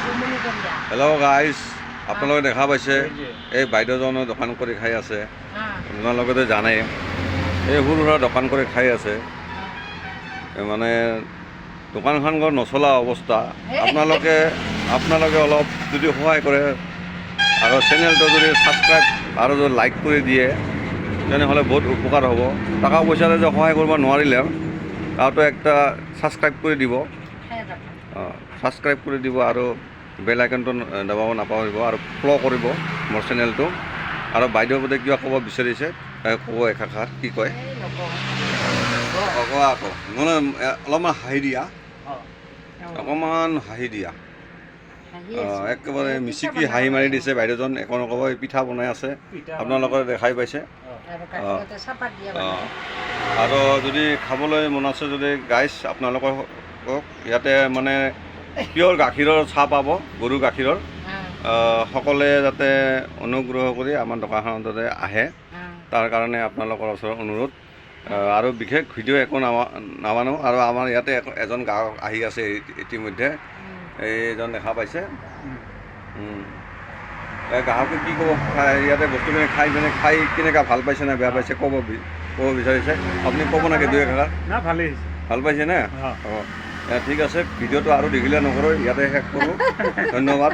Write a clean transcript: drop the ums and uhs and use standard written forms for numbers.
Hello' guys, আপোনালোকে দেখা পাইছে এই বাইদেউজনে দোকান কৰি খাই আছে। আপোনালোকেতো জানেই এই সৰু সুৰা দোকান কৰি খাই আছে, মানে দোকানখন নচলা অৱস্থা। আপোনালোকে অলপ যদি সহায় কৰে আৰু চেনেলটো যদি ছাবস্ক্ৰাইব আৰু যদি লাইক কৰি দিয়ে তেনেহ'লে বহুত উপকাৰ হ'ব। টকা পইচাৰে যে সহায় কৰিব নোৱাৰিলে তাতো একটা ছাবস্ক্ৰাইব কৰি দিব, ছাবস্ক্ৰাইব কৰি দিব আৰু বেল আইকনটো দবাব নাপাহৰিব আৰু ফ'ল' কৰিব মোৰ চেনেলটো। আৰু বাইদেউৰ প্ৰতি কিবা ক'ব বিচাৰিছে ক'ব এষাৰ, কি কয় কোৱা আকৌ? নহ'লে অলপমান হাঁহি দিয়া, অকণমান হাঁহি দিয়া। একেবাৰে মিচিকি হাঁহি মাৰি দিছে বাইদেউজন। একো নক'ব, পিঠা বনাই আছে, আপোনালোকে দেখাই পাইছে। আৰু যদি খাবলৈ মন আছে যদি গাইজ আপোনালোকক ইয়াতে মানে পিয়ৰ গাখীৰৰ চাহ পাব, গৰু গাখীৰৰ। সকলোৱে যাতে অনুগ্ৰহ কৰি আমাৰ দোকানখনত যাতে আহে তাৰ কাৰণে আপোনালোকৰ ওচৰত অনুৰোধ। আৰু বিশেষ ভিডিঅ' একো নামানো। আৰু আমাৰ ইয়াতে এজন গ্ৰাহক আহি আছে ইতিমধ্যে, এইজন দেখা পাইছে। গ্ৰাহকে কি ক'ব, ইয়াতে বস্তুখিনি খাই কেনেকুৱা ভাল পাইছে নে বেয়া পাইছে ক'ব বিচাৰিছে। আপুনি ক'ব নেকি দুই এষাৰ? ভালেই ভাল পাইছে নে? অঁ ঠিক আছে, ভিডিঅ'টো আৰু দীঘলীয়া নকৰোঁ, ইয়াতে শেষ কৰোঁ। ধন্যবাদ।